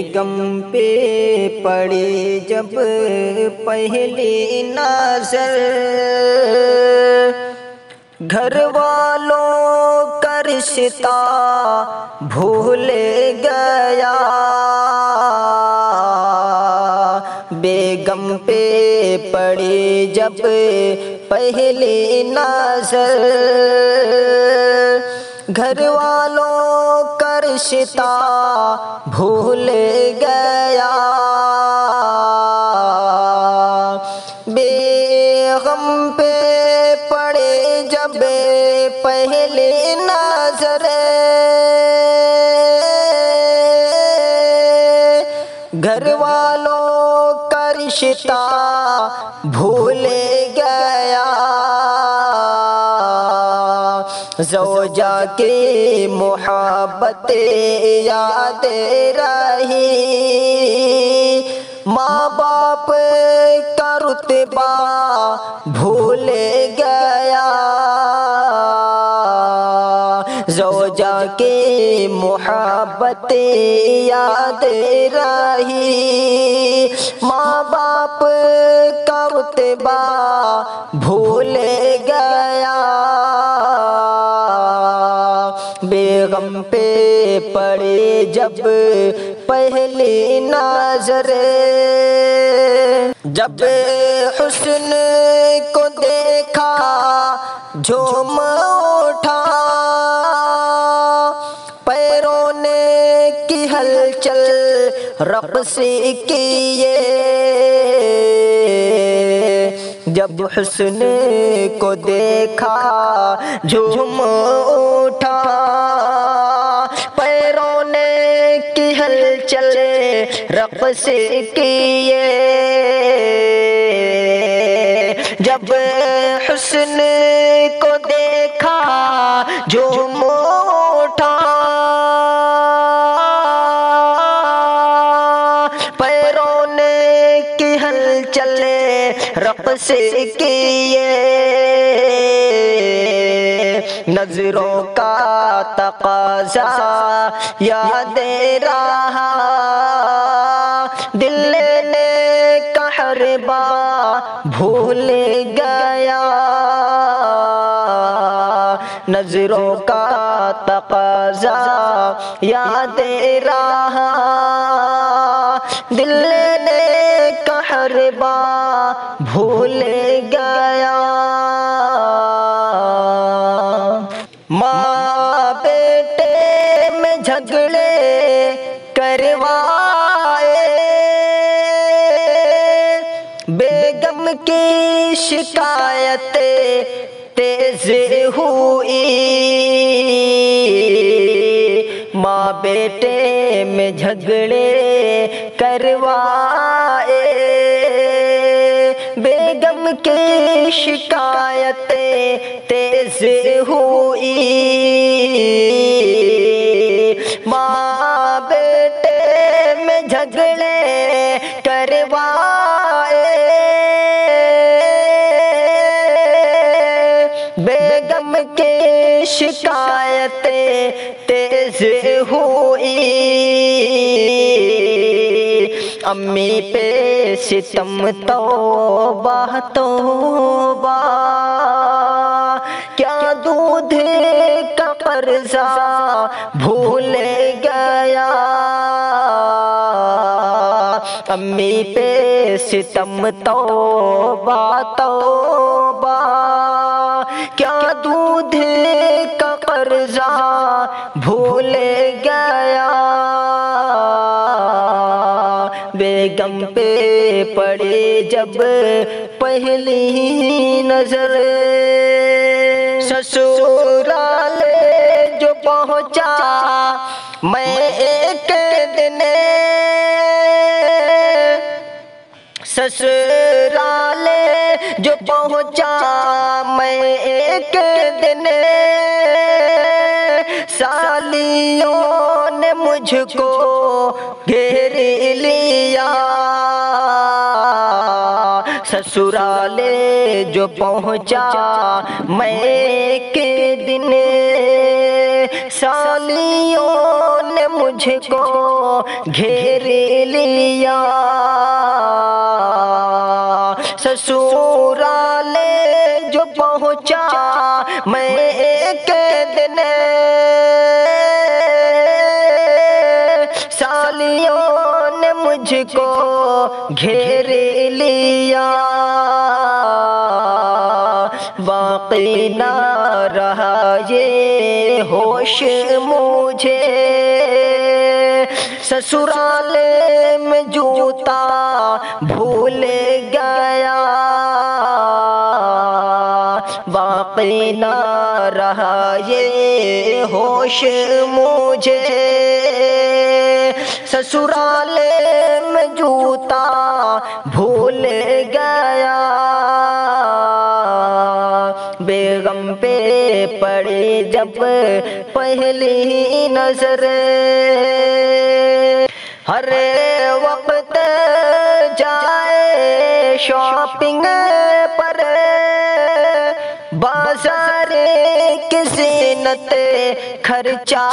بیگم پہ پڑی جب پہلی نظر، گھر والوں کا رشتہ بھول گیا، بیگم پہ پڑی جب پہلی نظر، گھر والوں کا رشتہ بھول گیا، بیگم پہ پڑے جب پہلی نظر، گھر والوں کا رشتہ بھول گیا، زوجہ کی محبت یاد رہی، ماں باپ کا رتبہ بھول گیا، زوجہ کی محبت یاد رہی، ماں باپ کا رتبہ بھول گیا، بیگم پہ پڑی جب پہلی نظر، جب حسن کو دیکھا جھوم اٹھا، پیروں نے کی ہلچل رقص کیے، جب حسن کو دیکھا جھوم اٹھا، پیروں نے کی ہلچل رقص کیے، جب حسن کو دیکھا جھوم اٹھا، پیروں نے کی ہلچل رقص کیے، نظروں کا تقاضا یاد رہا، دل لینے کا حربہ بھول گیا، نظروں کا تقاضا یاد رہا، دل لینے کا حربہ بھول گیا، ماں بیٹے میں جھگڑے کروائے، بیگم کی شکایت تیز ہوئی، ماں بیٹے میں جھگڑے کروائے، بیگم کی شکایت تیز ہوئی، ماں بیٹے میں جھگڑے کروائے، بیگم کی شکایت تیز ہوئی، امی پہ ستم توبہ توبہ، کیا دودھ کا قرضہ بھول گیا، امی پہ ستم توبہ توبہ، کیا دودھ کا قرضہ بھول گیا، بیگم پہ پڑی جب پہلی نظر، سسرال جو پہنچا میں ایک دن، سسرال جو پہنچا میں ایک دن، سالیوں نے مجھ کو گھیر لیا، سسرال جو پہنچا میں ایک دن، سالیوں نے مجھ کو گھیر لیا، سسرال جو پہنچا میں ایک دن، سالیوں نے مجھ کو گھیر لیا، باقی نہ رہا یہ ہوش مجھے، سسرال میں جوتا بھول گیا، باقی نہ رہا یہ ہوش مجھے، سسرال میں جوتا بھول گیا، بیگم پہ پڑی جب پہلی نظر، ہر وقت جائے شاپنگ پر، بازار کی زینت خرچہ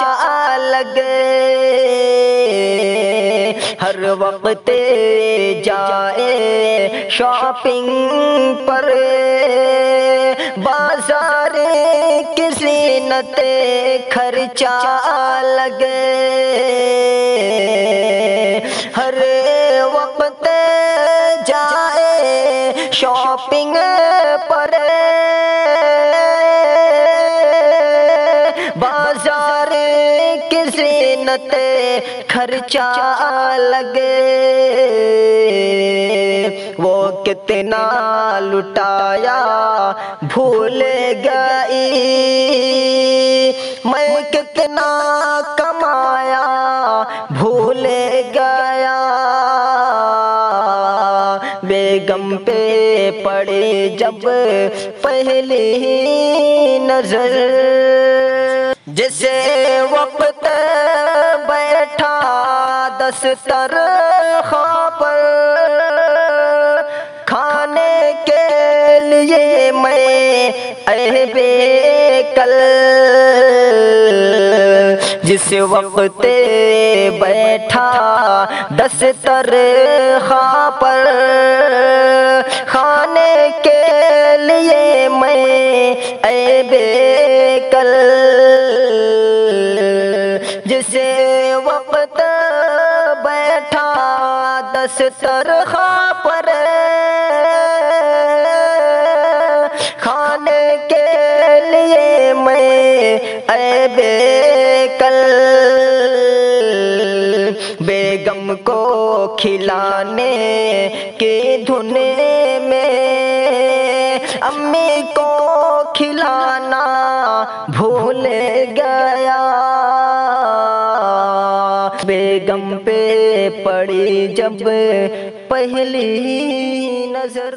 لگے، ہر وقت جائے شاپنگ پر، بازار کی زینت خرچہ لگے، ہر وقت جائے شاپنگ پر، بازار کی زینت خرچہ لگے، وہ کتنا لٹایا بھول گئی، میں کتنا کمایا بھول گیا، بیگم پہ پڑی جب پہلی نظر، جسے وقت بیٹھا دسترخواں پر، کھانے کے لیے میں اے بے کل، جس وقت بیٹھا دسترخواں پر، کھانے کے لیے میں اے بے کل، جس وقت بیٹھا دسترخواں پر، کھانے کے لیے میں اے بے کل، بیگم کو کھلانے کی دھن میں، امی کو کھلانا بھول گیا، بیگم پہ پڑی جب پہلی نظر۔